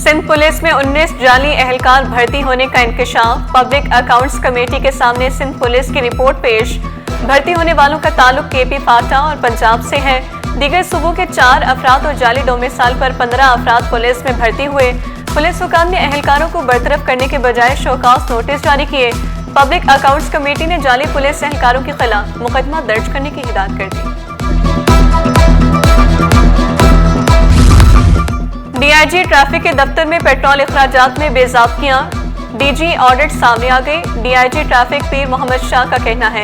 Sindh police میں 19 جعلی اہلکار بھرتی ہونے کا انکشاف، پبلک اکاؤنٹس کمیٹی کے سامنے سندھ پولیس کی رپورٹ پیش۔ بھرتی ہونے والوں کا تعلق کے پی فاٹا اور پنجاب سے ہے۔ دیگر صوبوں کے 4 افراد اور جعلی ڈومیسائل پر 15 افراد پولیس میں بھرتی ہوئے۔ پولیس حکام نے اہلکاروں کو برطرف کرنے کے بجائے شوکاز نوٹس جاری کیے۔ پبلک اکاؤنٹس کمیٹی نے جعلی پولیس اہلکاروں کے خلاف مقدمہ درج کرنے کی ہدایت کر دی۔ ڈی آئی جی ٹریفک کے دفتر میں پیٹرول اخراجات میں بے ضابطگیاں، ڈی جی آڈٹ سامنے آ گئی۔ ڈی آئی جی ٹریفک پیر محمد شاہ کا کہنا ہے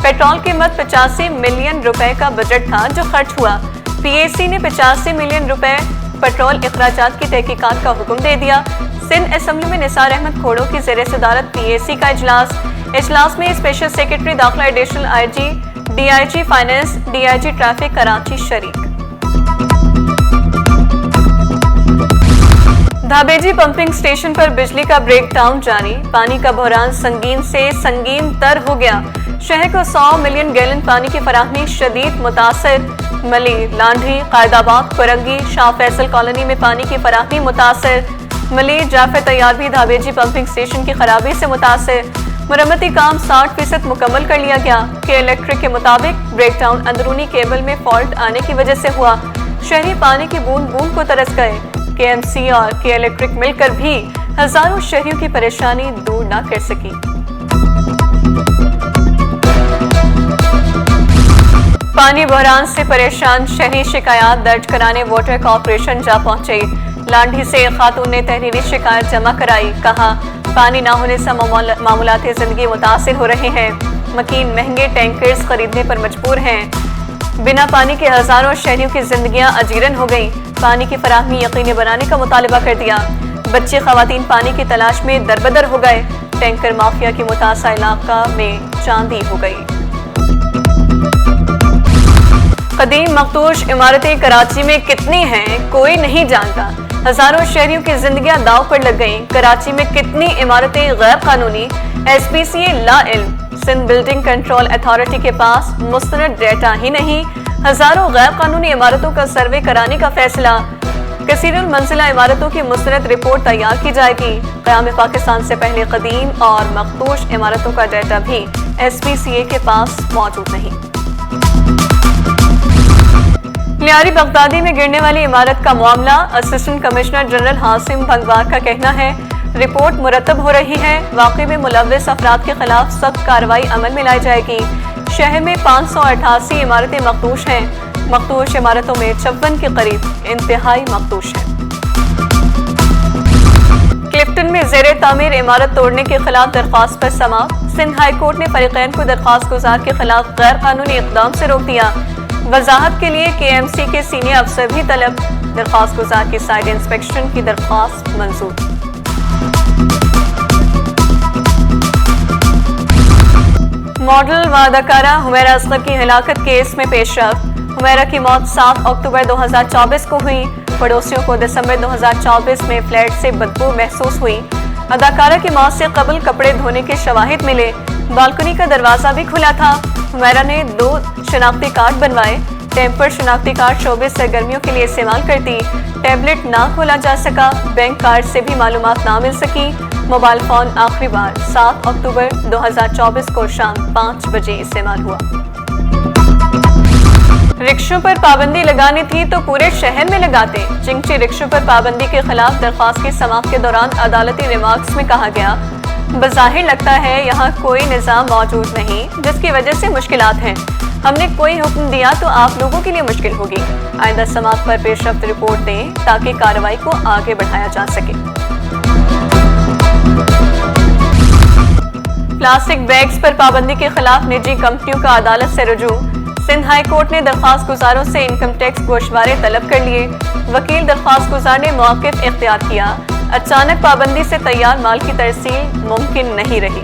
پیٹرول قیمت 85 ملین روپے کا بجٹ تھا جو خرچ ہوا۔ پی اے سی نے 85 ملین روپے پیٹرول اخراجات کی تحقیقات کا حکم دے دیا۔ سندھ اسمبلی میں نثار احمد کھوڑو کی زیر صدارت پی اے سی کا اجلاس میں اسپیشل سیکرٹری داخلہ additional I G, D I G finance, D I G traffic Karachi شریک۔ دھابیجی پمپنگ سٹیشن پر بجلی کا بریک ڈاؤن جاری، پانی کا بحران سنگین سے سنگین تر ہو گیا۔ شہر کو 100 ملین گیلن پانی کی فراہمی شدید متاثر، ملی، لانڈھی، قائد آباد، کرنگی، شاہ فیصل کالونی میں پانی کی فراہمی متاثر۔ ملی، جعفر طیار بھی دھابیجی پمپنگ سٹیشن کی خرابی سے متاثر۔ مرمتی کام 60% مکمل کر لیا گیا۔ کے الیکٹرک کے مطابق بریک ڈاؤن اندرونی کیبل میں فالٹ آنے کی وجہ سے ہوا۔ شہری پانی کی بوند بوند کو ترس گئے۔ کے ایم سی اور کے الیکٹرک مل کر بھی ہزاروں شہریوں کی پریشانی دور نہ کر سکی۔ پانی بحران سے پریشان شہری شکایات درج کرانے واٹر کارپوریشن جا پہنچے۔ لانڈھی سے خاتون نے تحریری شکایت جمع کرائی، کہا پانی نہ ہونے سے معمولات زندگی متاثر ہو رہے ہیں، مکین مہنگے ٹینکرز خریدنے پر مجبور ہیں۔ بنا پانی کے ہزاروں شہریوں کی زندگیاں اجیرن ہو گئیں۔ پانی کی فراہمی یقینی بنانے کا مطالبہ کر دیا۔ بچے خواتین پانی کی تلاش میں دربدر ہو گئے۔ ٹینکر مافیا کی متاثرہ علاقہ میں چاندی ہو گئی۔ قدیم مخدوش عمارتیں کراچی میں کتنی ہیں کوئی نہیں جانتا۔ ہزاروں شہریوں کی زندگیاں داؤ پر لگ گئیں۔ کراچی میں کتنی عمارتیں غیر قانونی، ایس پی سی اے لا علم۔ سندھ بلڈنگ کنٹرول اتھارٹی کے پاس مستند ڈیٹا ہی نہیں، ہزاروں غیر قانونی عمارتوں کا سروے کرانے کا فیصلہ۔ کثیر المنزلہ عمارتوں کی مستند رپورٹ تیار کی جائے گی۔ قیام پاکستان سے پہلے قدیم اور مخدوش عمارتوں کا ڈیٹا بھی ایس پی سی اے کے پاس موجود نہیں۔ لیاری بغدادی میں گرنے والی عمارت کا معاملہ، اسسٹنٹ کمشنر جنرل حاسم بھنگوار کا کہنا ہے رپورٹ مرتب ہو رہی ہے، واقعے میں ملوث افراد کے خلاف سخت کارروائی عمل میں لائی جائے گی۔ شہر میں 588 عمارتیں مخدوش ہیں۔ مخدوش عمارتوں میں 54 کے قریب انتہائی مخدوش ہیں۔ کلفٹن میں زیر تعمیر عمارت توڑنے کے خلاف درخواست پر سماعت، سندھ ہائی کورٹ نے فریقین کو درخواست گزار کے خلاف غیر قانونی اقدام سے روک دیا۔ وضاحت کے لیے کے ایم سی کے سینئر افسر بھی طلب، درخواست گزار کی سائٹ انسپیکشن کی درخواست منظور۔ ماڈل و اداکارہ حمیرہ اصغر کی ہلاکت کیس میں پیش رفت۔ حمیرہ کی موت 7 اکتوبر 2024 کو ہوئی۔ پڑوسیوں کو دسمبر 2024 میں فلیٹ سے بدبو محسوس ہوئی۔ اداکارہ کی موت سے قبل کپڑے دھونے کے شواہد ملے، بالکنی کا دروازہ بھی کھلا تھا۔ حمیرہ نے 2 شناختی کارڈ بنوائے۔ ٹیمپر شناختی کارڈ شعبے سرگرمیوں کے لیے استعمال کرتی، ٹیبلٹ نہ کھولا جا سکا، بینک کارڈ سے بھی معلومات نہ مل سکی۔ موبائل فون آخری بار 7 اکتوبر 2024 کو شام 5 بجے استعمال ہوا۔ رکشوں پر پابندی لگانی تھی تو پورے شہر میں لگاتے۔ چنگچی رکشوں پر پابندی کے خلاف درخواست کی سماعت کے دوران عدالتی ریمارکس میں کہا گیا بظاہر لگتا ہے یہاں کوئی نظام موجود نہیں جس کی وجہ سے مشکلات ہیں۔ ہم نے کوئی حکم دیا تو آپ لوگوں کے لیے مشکل ہوگی۔ آئندہ سماعت پر پیش رفت رپورٹ دیں تاکہ کارروائی کو آگے بڑھایا جا سکے۔ پلاسٹک بیگز پر پابندی کے خلاف نجی کمپنیوں کا عدالت سے رجوع۔ سندھ ہائی کورٹ نے درخواست گزاروں سے انکم ٹیکس گوشوارے طلب کر لیے۔ وکیل درخواست گزار نے موقف اختیار کیا، اچانک پابندی سے تیار مال کی ترسیل ممکن نہیں رہی۔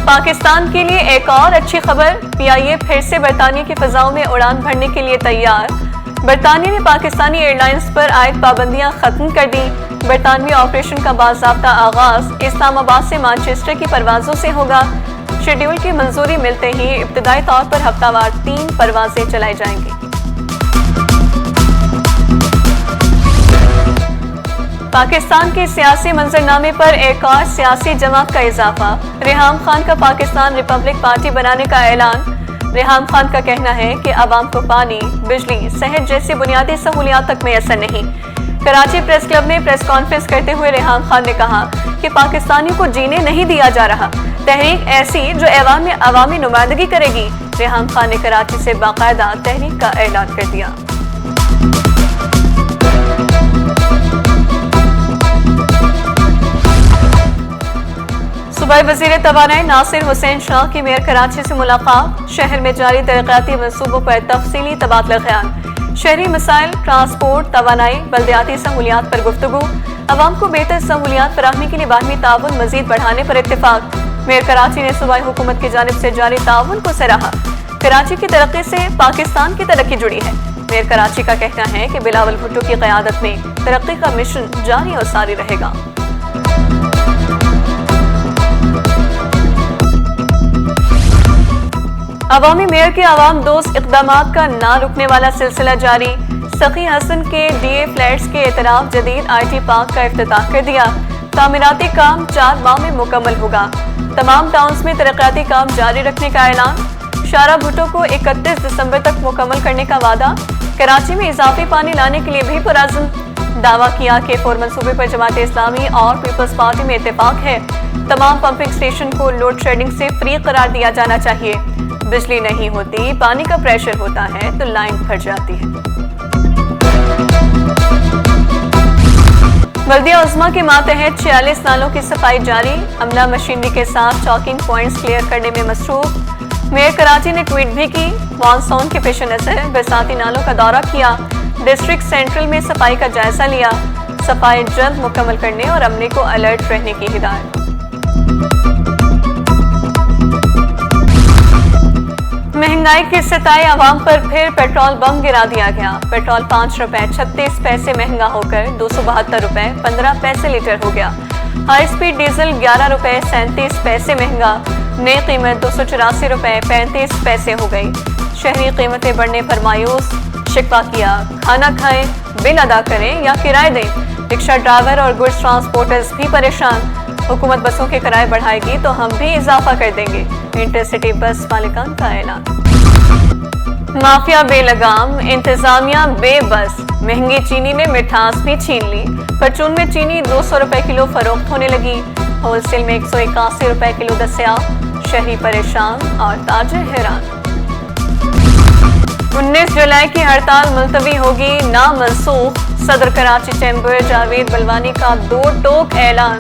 پاکستان کے لیے ایک اور اچھی خبر، پی آئی اے پھر سے برطانیہ کی فضاؤں میں اڑان بھرنے کے لیے تیار۔ برطانیہ نے پاکستانی ایئر لائنز پر عائد پابندیاں ختم کر دیں۔ برطانوی آپریشن کا باضابطہ آغاز اسلام آباد سے مانچسٹر کی پروازوں سے ہوگا۔ شیڈول کی منظوری ملتے ہی ابتدائی طور پر ہفتہ وار 3 پروازیں چلائی جائیں گی۔ پاکستان کے سیاسی منظرنامے پر ایک اور سیاسی جماعت کا اضافہ، ریحام خان کا پاکستان ریپبلک پارٹی بنانے کا اعلان۔ ریحام خان کا کہنا ہے کہ عوام کو پانی، بجلی، صحت جیسی بنیادی سہولیات تک میسر نہیں۔ کراچی پریس کلب میں پریس کانفرنس کرتے ہوئے ریحام خان نے کہا کہ پاکستانیوں کو جینے نہیں دیا جا رہا، تحریک ایسی جو عوام میں عوامی نمائندگی کرے گی۔ ریحام خان نے کراچی سے باقاعدہ تحریک کا اعلان کر دیا۔ صوبائی وزیر توانائی ناصر حسین شاہ کی میئر کراچی سے ملاقات، شہر میں جاری ترقیاتی منصوبوں پر تفصیلی تبادلہ خیال، شہری مسائل، ٹرانسپورٹ، توانائی، بلدیاتی سہولیات پر گفتگو، عوام کو بہتر سہولیات فراہمی کے لیے باہمی تعاون مزید بڑھانے پر اتفاق۔ میئر کراچی نے صوبائی حکومت کی جانب سے جاری تعاون کو سراہا۔ کراچی کی ترقی سے پاکستان کی ترقی جڑی ہے۔ میئر کراچی کا کہنا ہے کہ بلاول بھٹو کی قیادت میں ترقی کا مشن جاری اور ساری رہے گا۔ عوامی میئر کے عوام دوست اقدامات کا نہ رکنے والا سلسلہ جاری، سخی حسن کے ڈی اے فلیٹس کے اعتراف جدید آئی ٹی پارک کا افتتاح کر دیا۔ تعمیراتی کام 4 ماہ میں مکمل ہوگا۔ تمام ٹاؤنز میں ترقیاتی کام جاری رکھنے کا اعلان، شارع بھٹو کو 31 دسمبر تک مکمل کرنے کا وعدہ۔ کراچی میں اضافی پانی لانے کے لیے بھی پرعزم، دعویٰ کیا کہ فور منصوبے پر جماعت اسلامی اور پیپلز پارٹی میں اتفاق ہے۔ تمام پمپنگ اسٹیشن کو لوڈ شیڈنگ سے فری قرار دیا جانا چاہیے۔ بجلی نہیں ہوتی، پانی کا پریشر ہوتا ہے تو لائن پھٹ جاتی ہے۔ بلدیہ عظمیٰ کے ماتحت 46 نالوں کی صفائی جاری، عملہ مشینری کے ساتھ چاکنگ پوائنٹس کلیئر کرنے میں مصروف۔ میئر کراچی نے ٹویٹ بھی کی، مانسون کے پیش نظر برساتی نالوں کا دورہ کیا، ڈسٹرکٹ سینٹرل میں صفائی کا جائزہ لیا، صفائی جلد مکمل کرنے اور عملے کو الرٹ رہنے کی ہدایت۔ مہنگائی کے ستائے عوام پر پھر پیٹرول بم گرا دیا گیا، پیٹرول 5 روپے 36 پیسے مہنگا ہو کر 272 روپے 15 پیسے لیٹر ہو گیا۔ ہائی سپیڈ ڈیزل 11 روپے 37 پیسے مہنگا، نئی قیمت 284 روپے 35 پیسے ہو گئی۔ شہری قیمتیں بڑھنے پر مایوس، شکوہ کیا، کھانا کھائیں، بل ادا کریں یا کرائے دیں۔ رکشہ ڈرائیور اور گڈس ٹرانسپورٹرز بھی پریشان، حکومت بسوں کے کرائے بڑھائے گی تو ہم بھی اضافہ کر دیں گے، انٹرسٹی بس مالکان کا اعلان۔ مافیا بے لگام، انتظامیہ بے بس، مہنگی چینی نے مٹھاس بھی چھین لی، پرچون میں چینی 200 روپے کلو فروخت ہونے لگی، ہول سیل میں 181 روپے کلو دستیاب، شہری پریشان اور تاجر حیران۔ 19 جولائی کی ہڑتال ملتوی ہوگی، نہ منسوخ، صدر کراچی چیمبر جاوید بلوانی کا 2 ٹوک اعلان،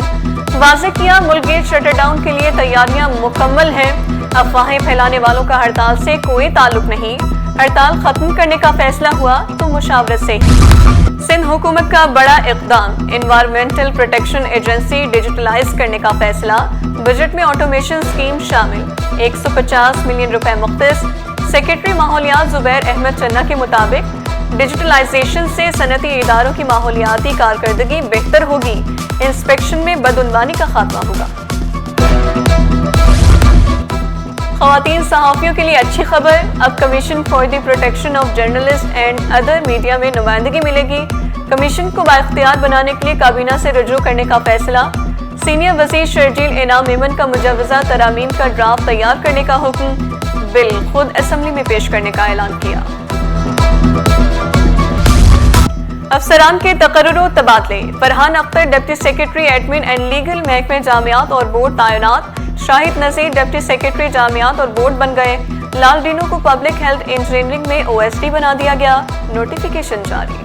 واضح کیا ملک گیر شٹر ڈاؤن کے لیے تیاریاں مکمل ہیں، افواہیں پھیلانے والوں کا ہڑتال سے کوئی تعلق نہیں، ہڑتال ختم کرنے کا فیصلہ ہوا تو مشاورت سے ہی۔ سندھ حکومت کا بڑا اقدام، انوائرمنٹل پروٹیکشن ایجنسی ڈیجیٹلائز کرنے کا فیصلہ، بجٹ میں آٹومیشن اسکیم شامل، 150 ملین روپے مختص۔ سیکرٹری ماحولیات زبیر احمد چنہ کے مطابق ڈیجیٹلائزیشن سے صنعتی اداروں کی ماحولیاتی کارکردگی بہتر ہوگی، انسپیکشن میں بدعنوانی کا خاتمہ ہوگا۔ خواتین صحافیوں کے لیے اچھی خبر، اب commission for the protection of journalist and other media میں نمائندگی ملے گی۔ کمیشن کو بااختیار بنانے کے لیے کابینہ سے رجوع کرنے کا فیصلہ، سینئر وزیر شرجیل انعام ایمن کا مجوزہ ترامیم کا ڈرافٹ تیار کرنے کا حکم، بل خود اسمبلی میں پیش کرنے کا اعلان کیا۔ افسران کے تقرر و تبادلے، Farhan Akhtar deputy secretary admin and legal محکمہ جامعات اور بورڈ تعینات، شاہد نذیر ڈپٹی سیکرٹری جامعات اور بورڈ بن گئے، لال ڈینو کو پبلک ہیلتھ انجینئرنگ میں OSD بنا دیا گیا، نوٹیفیکیشن جاری۔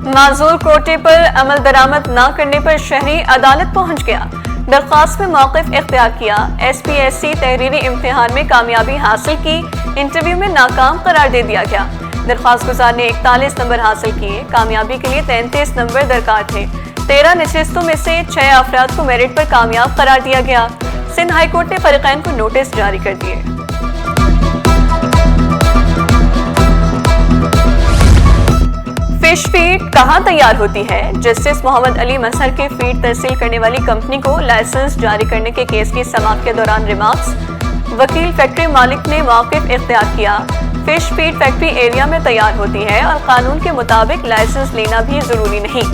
معذور کوٹے پر عمل درآمد نہ کرنے پر شہری عدالت پہنچ گیا، درخواست میں موقف اختیار کیا، SPSC تحریری امتحان میں کامیابی حاصل کی، انٹرویو میں ناکام قرار دے دیا گیا، درخواست گزار نے 41 نمبر حاصل کیے، کامیابی کے لیے 33 نمبر درکار تھے، 13 نشستوں میں سے 6 افراد کو میرٹ پر کامیاب قرار دیا گیا، سندھ ہائی کورٹ نے فریقین کو نوٹس جاری کر دیے۔ فش فیڈ کہاں تیار ہوتی ہے؟ جسٹس محمد علی مظہر کے فیڈ ترسیل کرنے والی کمپنی کو لائسنس جاری کرنے کے کیس کی سماعت کے دوران ریمارکس، وکیل فیکٹری مالک نے موقف اختیار کیا، فش فیڈ فیکٹری ایریا میں تیار ہوتی ہے اور قانون کے مطابق لائسنس لینا بھی ضروری نہیں،